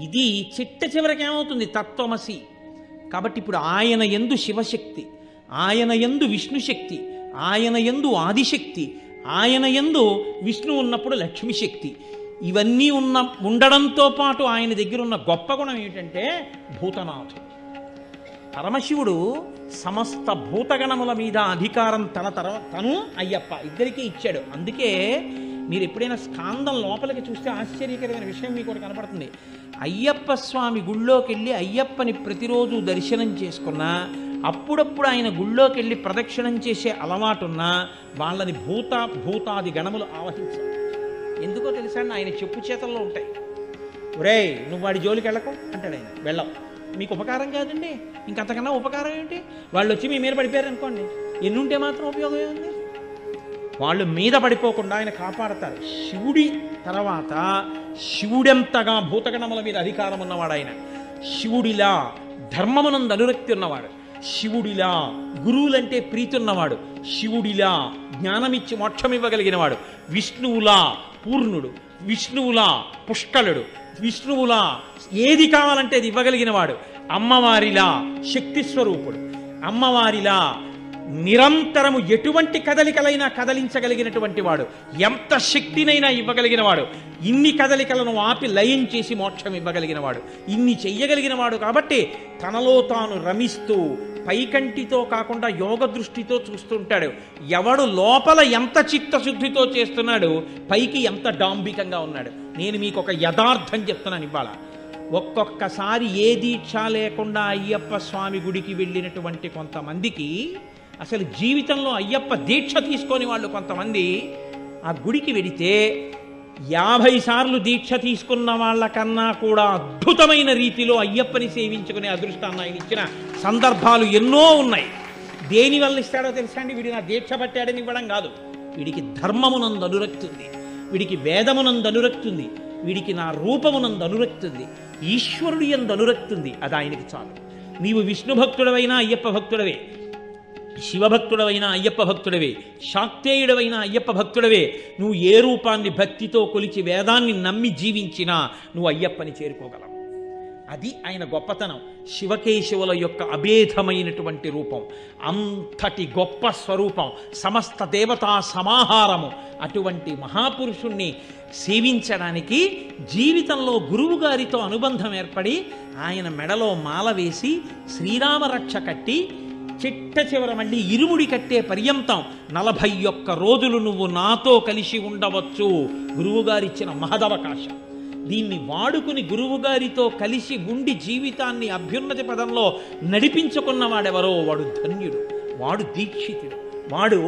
ఇది చిట్ట చివరికి ఏమవుతుంది? తత్వమసి. కాబట్టి ఇప్పుడు ఆయన యందు శివశక్తి, ఆయన యందు విష్ణుశక్తి, ఆయన యందు ఆదిశక్తి, ఆయన యందు విష్ణు ఉన్నప్పుడు లక్ష్మీశక్తి, ఇవన్నీ ఉండడంతో పాటు ఆయన దగ్గర ఉన్న గొప్ప గుణం ఏమిటంటే భూతనాథుడు. పరమశివుడు సమస్త భూతగణముల మీద అధికారం తను అయ్యప్ప ఇద్దరికీ ఇచ్చాడు. అందుకే మీరు ఎప్పుడైనా స్కాందం లోపలికి చూస్తే ఆశ్చర్యకరమైన విషయం మీకు ఒకటి కనపడుతుంది. అయ్యప్ప స్వామి గుళ్ళోకి వెళ్ళి అయ్యప్పని ప్రతిరోజు దర్శనం చేసుకున్నా, అప్పుడప్పుడు ఆయన గుళ్ళోకి వెళ్ళి ప్రదక్షిణం చేసే అలవాటున్నా వాళ్ళని భూతాది గణములు ఆవహించారు. ఎందుకో తెలుసా? ఆయన చెప్పు చేతల్లో ఉంటాయి. ఒరేయ్, నువ్వు వాడి జోలికి వెళ్ళకు అంటాడు ఆయన. వెళ్ళవు, మీకు ఉపకారం కాదండి, ఇంకంతకన్నా ఉపకారం ఏంటి? వాళ్ళు వచ్చి మీ మీద పడిపోయారు అనుకోండి, ఎన్నుంటే మాత్రం ఉపయోగం ఉంది. వాళ్ళు మీద పడిపోకుండా ఆయన కాపాడతారు. శివుడి తర్వాత శివుడెంతగా భూతగణముల మీద అధికారం ఉన్నవాడు ఆయన. శివుడిలా ధర్మమునందు అనురక్తి ఉన్నవాడు, శివుడిలా గురువులంటే ప్రీతి ఉన్నవాడు, శివుడిలా జ్ఞానమిచ్చి మోక్షం ఇవ్వగలిగినవాడు, విష్ణువులా పూర్ణుడు, విష్ణువులా పుష్కలుడు, విష్ణువులా ఏది కావాలంటే అది ఇవ్వగలిగిన వాడు, అమ్మవారిలా శక్తి స్వరూపుడు, అమ్మవారిలా నిరంతరము ఎటువంటి కదలికలైనా కదలించగలిగినటువంటి వాడు, ఎంత శక్తినైనా ఇవ్వగలిగిన వాడు, ఇన్ని కదలికలను ఆపి లయం చేసి మోక్షం ఇవ్వగలిగిన వాడు, ఇన్ని చెయ్యగలిగిన వాడు. కాబట్టి తనలో తాను రమిస్తూ పైకంటితో కాకుండా యోగ దృష్టితో చూస్తుంటాడు. ఎవడు లోపల ఎంత చిత్తశుద్ధితో చేస్తున్నాడు, పైకి ఎంత డాంబికంగా ఉన్నాడు. నేను మీకు ఒక యథార్థం చెప్తున్నాను ఇవాళ. ఒక్కొక్కసారి ఏ దీక్ష లేకుండా అయ్యప్ప స్వామి గుడికి వెళ్ళినటువంటి కొంతమందికి అసలు జీవితంలో అయ్యప్ప దీక్ష తీసుకొని వాళ్ళు కొంతమంది ఆ గుడికి వెడితే 50 సార్లు దీక్ష తీసుకున్న వాళ్ళకన్నా కూడా అద్భుతమైన రీతిలో అయ్యప్పని సేవించుకునే అదృష్టాన్ని ఆయన ఇచ్చిన సందర్భాలు ఎన్నో ఉన్నాయి. దేనివల్ల ఇస్తాడో తెలుసా అండి? వీడి నా దీక్ష పట్టాడని ఇవ్వడం కాదు, వీడికి ధర్మమునందు అనురక్తి ఉంది, వీడికి వేదమునందు అనురక్తి ఉంది, వీడికి నా రూపమునందు అనురక్తి ఉంది, ఈశ్వరుడి యందు అనురక్తి ఉంది. అది ఆయనకి చాలు. నీవు విష్ణు భక్తుడవైనా అయ్యప్ప భక్తుడవే, శివభక్తుడవైనా అయ్యప్ప భక్తుడవే, శాక్తేయుడవైనా అయ్యప్ప భక్తుడవే. నువ్వు ఏ రూపాన్ని భక్తితో కొలిచి వేదాన్ని నమ్మి జీవించినా నువ్వు అయ్యప్పని చేరుకోగలవు. అది ఆయన గొప్పతనం. శివకేశవుల యొక్క అభేదమైనటువంటి రూపం, అంతటి గొప్ప స్వరూపం, సమస్త దేవతా సమాహారము. అటువంటి మహాపురుషుణ్ణి సేవించడానికి జీవితంలో గురువుగారితో అనుబంధం ఏర్పడి ఆయన మెడలో మాల వేసి శ్రీరామరక్ష కట్టి చిట్ట చివర మళ్ళీ ఇరుముడి కట్టే పర్యంతం 41 రోజులు నువ్వు నాతో కలిసి ఉండవచ్చు. గురువుగారిచ్చిన మహదవకాశం. దీన్ని వాడుకుని గురువుగారితో కలిసి ఉండి జీవితాన్ని అభ్యున్నతి పదంలో నడిపించుకున్నవాడెవరో వాడు ధన్యుడు, వాడు దీక్షితుడు, వాడు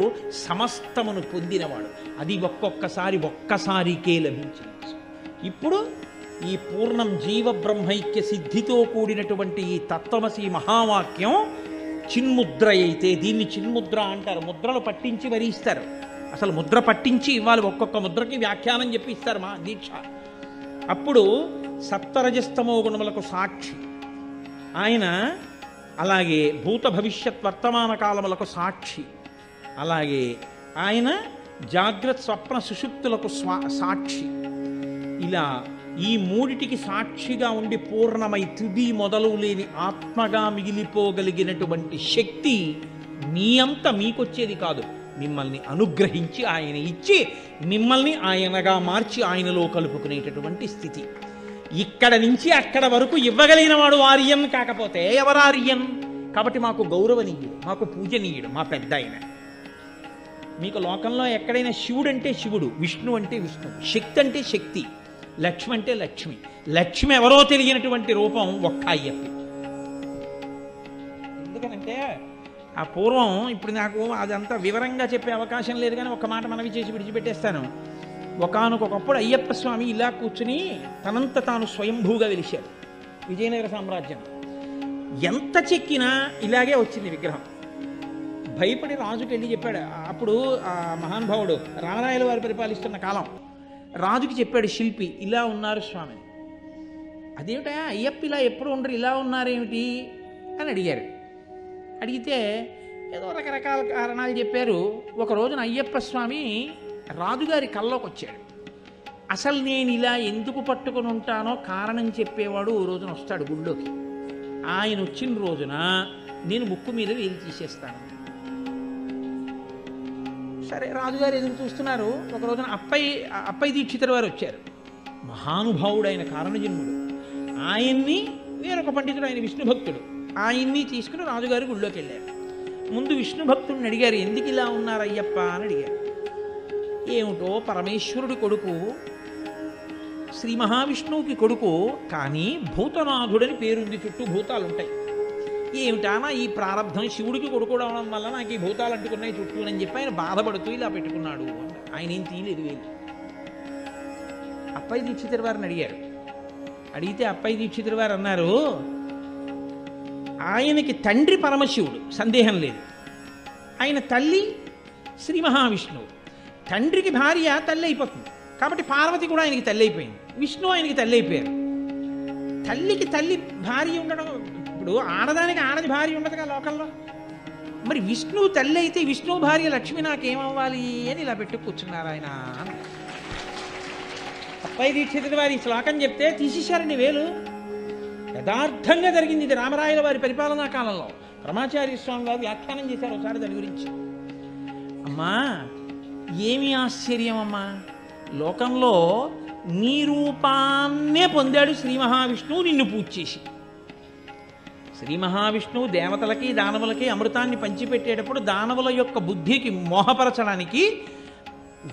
సమస్తమును పొందినవాడు. అది ఒక్కసారికే లభించవచ్చు. ఇప్పుడు ఈ పూర్ణం జీవ బ్రహ్మైక్య సిద్ధితో కూడినటువంటి ఈ తత్వమసి మహావాక్యం చిన్ముద్ర అయితే దీన్ని చిన్ముద్ర అంటారు. ముద్రలు పట్టించి వరిస్తారు. అసలు ముద్ర పట్టించి ఇవ్వాలి, ఒక్కొక్క ముద్రకి వ్యాఖ్యానం చెప్పి ఇస్తారు మా దీక్ష. అప్పుడు సప్తరజస్తమో గుణములకు సాక్షి ఆయన, అలాగే భూత భవిష్యత్ వర్తమాన కాలములకు సాక్షి, అలాగే ఆయన జాగ్రత్త స్వప్న సుషుప్తులకు సాక్షి. ఇలా ఈ మూడిటికి సాక్షిగా ఉండి పూర్ణమై తుది మొదలు లేని ఆత్మగా మిగిలిపోగలిగినటువంటి శక్తి మీ అంత మీకొచ్చేది కాదు, మిమ్మల్ని అనుగ్రహించి ఆయన ఇచ్చి మిమ్మల్ని ఆయనగా మార్చి ఆయనలో కలుపుకునేటటువంటి స్థితి. ఇక్కడ నుంచి అక్కడ వరకు ఇవ్వగలిగిన వాడు ఆర్యన్ కాకపోతే ఎవరార్యన్? కాబట్టి మాకు గౌరవనీయుడు, మాకు పూజనీయుడు, మా పెద్ద ఆయన. మీకు లోకంలో ఎక్కడైనా శివుడు అంటే శివుడు, విష్ణు అంటే విష్ణువు, శక్తి అంటే శక్తి, లక్ష్మి అంటే లక్ష్మి. లక్ష్మి ఎవరో తెలియనటువంటి రూపం ఒక్క అయ్యప్ప. ఎందుకనంటే ఆ పూర్వం, ఇప్పుడు నాకు అదంతా వివరంగా చెప్పే అవకాశం లేదు కానీ ఒక మాట మనవి చేసి విడిచిపెట్టేస్తాను. ఒకానొకప్పుడు అయ్యప్ప స్వామి ఇలా కూర్చుని తనంత తాను స్వయంభూగా వెలిశాడు విజయనగర సామ్రాజ్యం. ఎంత చెక్కినా ఇలాగే వచ్చింది విగ్రహం. భయపడి రాజుకి వెళ్ళి చెప్పాడు. అప్పుడు ఆ మహానుభావుడు రామరాయల వారు పరిపాలిస్తున్న కాలం. రాజుకి చెప్పాడు శిల్పి, ఇలా ఉన్నారు స్వామి. అదేమిటా అయ్యప్ప ఇలా ఎప్పుడు ఉండరు, ఇలా ఉన్నారేమిటి అని అడిగారు. అడిగితే ఏదో రకరకాల కారణాలు చెప్పారు. ఒక రోజున అయ్యప్ప స్వామి రాజుగారి కల్లోకి వచ్చాడు. అసలు నేను ఇలా ఎందుకు పట్టుకుని ఉంటానో కారణం చెప్పేవాడు ఓ రోజున వస్తాడు గుళ్ళోకి. ఆయన వచ్చిన రోజున నేను ముక్కు మీద వేలు తీసేస్తాను. సరే, రాజుగారు ఎదురు చూస్తున్నారు. ఒక రోజున అప్పయ్య దీక్షితుల వారు వచ్చారు. మహానుభావుడైన కారణజన్ముడు. ఆయన్ని వేరొక పండితుడు, ఆయన విష్ణు భక్తుడు, ఆయన్ని తీసుకుని రాజుగారి గుళ్ళోకి వెళ్ళారు. ముందు విష్ణు భక్తుడిని అడిగారు, ఎందుకు ఇలా ఉన్నారు అయ్యప్ప అని అడిగారు. ఏమిటో పరమేశ్వరుడి కొడుకు, శ్రీ మహావిష్ణువుకి కొడుకు, కానీ భూతనాథుడని పేరుంది, చుట్టూ భూతాలు ఉంటాయి. ఏమిటానా ఈ ప్రారంధం, శివుడికి కొడుకు అవడం వల్ల నాకు ఈ భూతాలు అంటుకున్నాయి చుట్టూ అని చెప్పి ఆయన బాధపడుతూ ఇలా పెట్టుకున్నాడు. ఆయన ఏం తీయలేదు వేలు. అప్పయ్య దీక్షితుల వారిని అడిగారు. అడిగితే అప్పయ్య దీక్షితుల వారు అన్నారు, ఆయనకి తండ్రి పరమశివుడు, సందేహం లేదు. ఆయన తల్లి శ్రీ మహావిష్ణువు. తండ్రికి భార్య తల్లి అయిపోతుంది కాబట్టి పార్వతి కూడా ఆయనకి తల్లి అయిపోయింది. విష్ణు ఆయనకి తల్లి అయిపోయారు. తల్లికి తల్లి భార్య ఉండడం, ఇప్పుడు ఆడదానికి ఆడది భార్య ఉండదుగా లోకల్లో. మరి విష్ణువు తల్లి అయితే విష్ణువు భార్య లక్ష్మి నాకేమవ్వాలి అని ఇలా పెట్టు కూర్చున్నారు ఆయన. అప్పయ్య దీక్షితుల వారి శ్లోకం చెప్తే తీసేశారండి వేలు. యథార్థంగా జరిగింది. ఇది రామరాయల వారి పరిపాలనా కాలంలో రమాచార్య స్వామి వారు వ్యాఖ్యానం చేశారు ఒకసారి దాని గురించి. అమ్మా, ఏమి ఆశ్చర్యం అమ్మా, లోకంలో నీ రూపాన్నే పొందాడు శ్రీ మహావిష్ణువు నిన్ను పూజ చేసి. శ్రీ మహావిష్ణువు దేవతలకి దానవులకి అమృతాన్ని పంచిపెట్టేటప్పుడు దానవుల యొక్క బుద్ధికి మోహపరచడానికి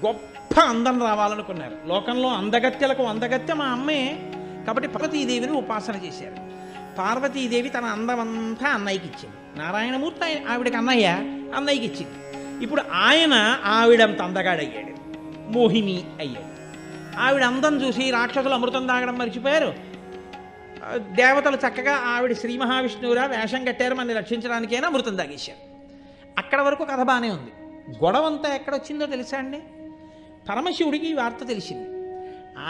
గొప్ప అందం రావాలనుకున్నారు. లోకంలో అందగత్తెలకు అందగత్తె మా అమ్మే కాబట్టి పార్వతీదేవిని ఉపాసన చేశారు. పార్వతీదేవి తన అందమంతా అన్నయ్యకి ఇచ్చింది. నారాయణమూర్తి ఆవిడకి అన్నయ్యకి ఇచ్చింది. ఇప్పుడు ఆయన ఆవిడంత అందగాడయ్యాడు, మోహిని అయ్యాడు. ఆవిడ అందం చూసి రాక్షసులు అమృతం తాగడం మర్చిపోయారు. దేవతలు చక్కగా ఆవిడ శ్రీ మహావిష్ణువురా వేషం కట్టారు మనని రక్షించడానికైనా అమృతం తాగేశారు. అక్కడ వరకు కథ బాగానే ఉంది. గొడవంతా ఎక్కడొచ్చిందో తెలుసా అండి? పరమశివుడికి ఈ వార్త తెలిసింది.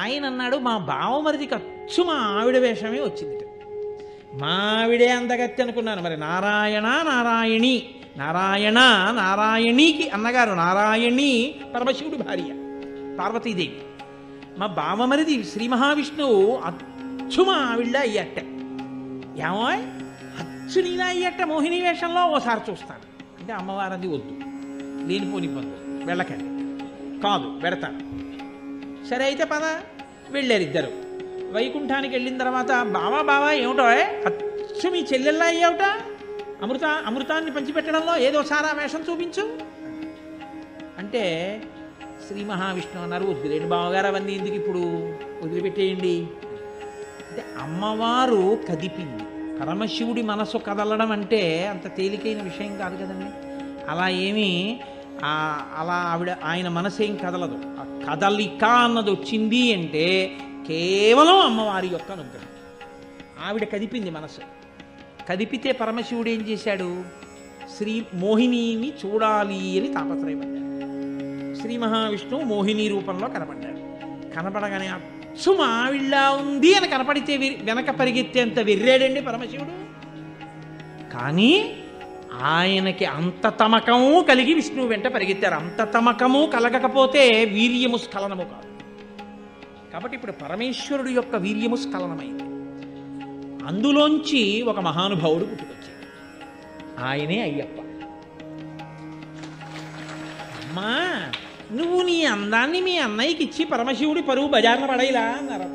ఆయన అన్నాడు, మా బావమరిదికి అచ్చు మా ఆవిడ వేషమే వచ్చింది. మా ఆవిడే అందగత్తి అనుకున్నాను. మరి నారాయణ నారాయణి, నారాయణ నారాయణికి అన్నగారు, నారాయణి పరమశివుడి భార్య పార్వతీదేవి. మా బావమరిది శ్రీ మహావిష్ణువు అచ్చు మా ఆవిడ అయ్యట్ట. ఏమో అచ్చు నీలా అయ్యట్ట మోహిని వేషంలో ఓసారి చూస్తాను అంటే అమ్మవారది వద్దు, లేనిపోని పనులు వెళ్ళకండి, కాదు పెడతాను. సరే అయితే పద. వెళ్ళారు ఇద్దరు. వైకుంఠానికి వెళ్ళిన తర్వాత బావా ఏమిటో అచ్చు మీ చెల్లెల్లా అయ్యావుట, అమృతాన్ని పంచిపెట్టడంలో ఏదోసారి ఆ వేషం చూపించు అంటే శ్రీ మహావిష్ణువు అన్నారు, వద్దులేండి బావగారు అవన్నీ ఎందుకు ఇప్పుడు, వదిలిపెట్టేయండి అంటే. అమ్మవారు కదిపింది. పరమశివుడి మనసు కదలడం అంటే అంత తేలికైన విషయం కాదు కదండి. అలా ఏమీ అలా ఆయన మనసు ఏం కదలదు. ఆ కదలిక అన్నది వచ్చింది అంటే కేవలం అమ్మవారి యొక్క అనుగ్రహం. ఆవిడ కదిపింది మనసు. కదిపితే పరమశివుడు ఏం చేశాడు? శ్రీ మోహినిని చూడాలి అని తాపత్రయపడ్డాడు. శ్రీ మహావిష్ణువు మోహిని రూపంలో కనపడ్డాడు. కనపడగానే అచ్చు ఆవిళ్ళ ఉంది అని కనపడితే వెనక పరిగెత్తేంత వెర్రాడండి పరమశివుడు. కానీ ఆయనకి అంత తమకము కలిగి విష్ణువు వెంట పరిగెత్తారు. అంత తమకము కలగకపోతే వీర్యము స్ఖలనము కాదు. కాబట్టి ఇప్పుడు పరమేశ్వరుడు యొక్క వీర్యము స్ఖలనమైంది. అందులోంచి ఒక మహానుభావుడు పుట్టుకొచ్చాడు. ఆయనే అయ్యప్ప. అమ్మా, నువ్వు నీ అందాన్ని మీ అన్నయ్యకి ఇచ్చి పరమశివుడి పరువు బజార్న పడైలా అన్నారు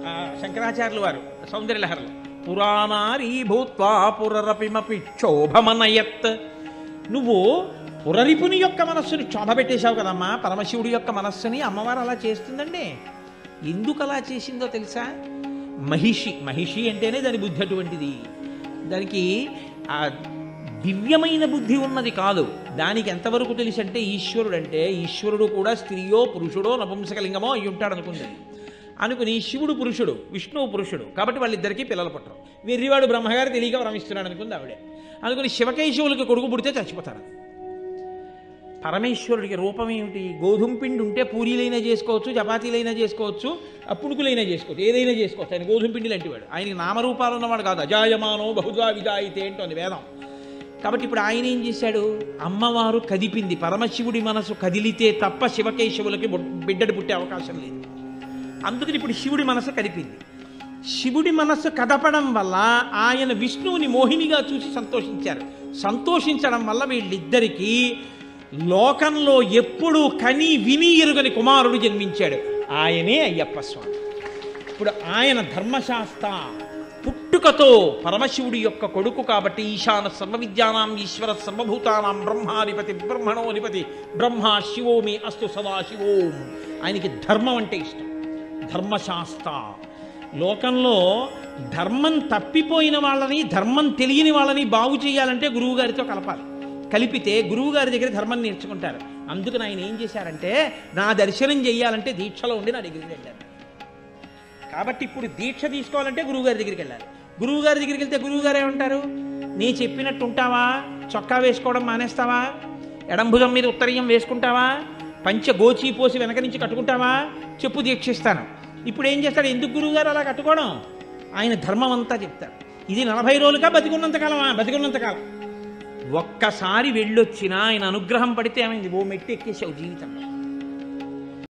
శంకరాచార్యులు వారు సౌందర్యలహరిలో. పురాణారీ భూత్వా పురరపిమపి క్షోభమనయత్. నువ్వు పురరిపుని యొక్క మనస్సుని క్షోభ పెట్టేశావు కదమ్మా, పరమశివుడి యొక్క మనస్సుని అమ్మవారు అలా చేస్తుందండి. ఎందుకు అలా చేసిందో తెలుసా? మహిషి అంటేనే దాని బుద్ధి అటువంటిది. దానికి ఆ దివ్యమైన బుద్ధి ఉన్నది కాదు. దానికి ఎంతవరకు తెలుసు అంటే ఈశ్వరుడు కూడా స్త్రీయో పురుషుడో నపుంసకలింగమో అయి ఉంటాడు అనుకుంది. అనుకుని శివుడు పురుషుడు, విష్ణువు పురుషుడు, కాబట్టి వాళ్ళిద్దరికీ పిల్లలు పుట్టరు. వెర్రివాడు బ్రహ్మగారు తెలియక వరమిస్తున్నాడు అనుకుంది ఆవిడే. అనుకుని శివకేశవులకి కొడుకు పుడితే చచ్చిపోతాడు. పరమేశ్వరుడికి రూపం ఏమిటి? గోధుమ పిండి ఉంటే పూరీలైనా చేసుకోవచ్చు, చపాతీలైనా చేసుకోవచ్చు, అప్పుడుకులైనా చేసుకోవచ్చు, ఏదైనా చేసుకోవచ్చు. ఆయన గోధుమ పిండి లాంటి వాడు. ఆయనకి నామరూపాలు ఉన్నవాడు కాదు. అజాయమానో బహుదా విజాయితే అంటోంది వేదం. కాబట్టి ఇప్పుడు ఆయన ఏం చేశాడు? అమ్మవారు కదిపింది. పరమశివుడి మనసు కదిలితే తప్ప శివకేశవులకి బిడ్డడు పుట్టే అవకాశం లేదు. అందుకని ఇప్పుడు శివుడి మనసు కదిపింది. శివుడి మనస్సు కదపడం వల్ల ఆయన విష్ణువుని మోహినిగా చూసి సంతోషించారు. సంతోషించడం వల్ల వీళ్ళిద్దరికీ లోకంలో ఎప్పుడూ కని విని ఎరుగని కుమారుడు జన్మించాడు. ఆయనే అయ్యప్ప స్వామి. ఇప్పుడు ఆయన ధర్మశాస్త్ర పుట్టుకతో పరమశివుడి యొక్క కొడుకు కాబట్టి ఈశాన సర్వవిద్యానాం ఈశ్వర సర్వభూతానాం బ్రహ్మాధిపతి బ్రహ్మణోధిపతి బ్రహ్మ శివోమి అస్తు సదాశివోం. ఆయనకి ధర్మం అంటే ఇష్టం. ధర్మశాస్త్ర లోకంలో ధర్మం తప్పిపోయిన వాళ్ళని, ధర్మం తెలియని వాళ్ళని బాగు చేయాలంటే గురువుగారితో కలపాలి. కలిపితే గురువుగారి దగ్గర ధర్మం నేర్చుకుంటారు. అందుకని ఆయన ఏం చేశారంటే, నా దర్శనం చేయాలంటే దీక్షలో ఉండి నా దగ్గరికి వెళ్ళారు. కాబట్టి ఇప్పుడు దీక్ష తీసుకోవాలంటే గురువుగారి దగ్గరికి వెళ్ళాలి. గురువుగారి దగ్గరికి వెళ్తే గురువుగారు ఏమంటారు? నీ చెప్పినట్టు ఉంటావా? చొక్కా వేసుకోవడం మానేస్తావా? ఎడంభుజం మీద ఉత్తరీయం వేసుకుంటావా? పంచ గోచి పోసి వెనక నుంచి కట్టుకుంటావా? చెప్పు, దీక్షిస్తాను. ఇప్పుడు ఏం చేస్తాడు? ఎందుకు గురువుగారు అలా కట్టుకోవడం? ఆయన ధర్మం అంతా చెప్తారు. ఇది 40 రోజులుగా బతికున్నంతకాలమా? బతికున్నంతకాలం. ఒక్కసారి వెళ్ళొచ్చినా ఆయన అనుగ్రహం పడితే ఏమైంది? ఓ మెట్టు ఎక్కేసావు జీవితంలో.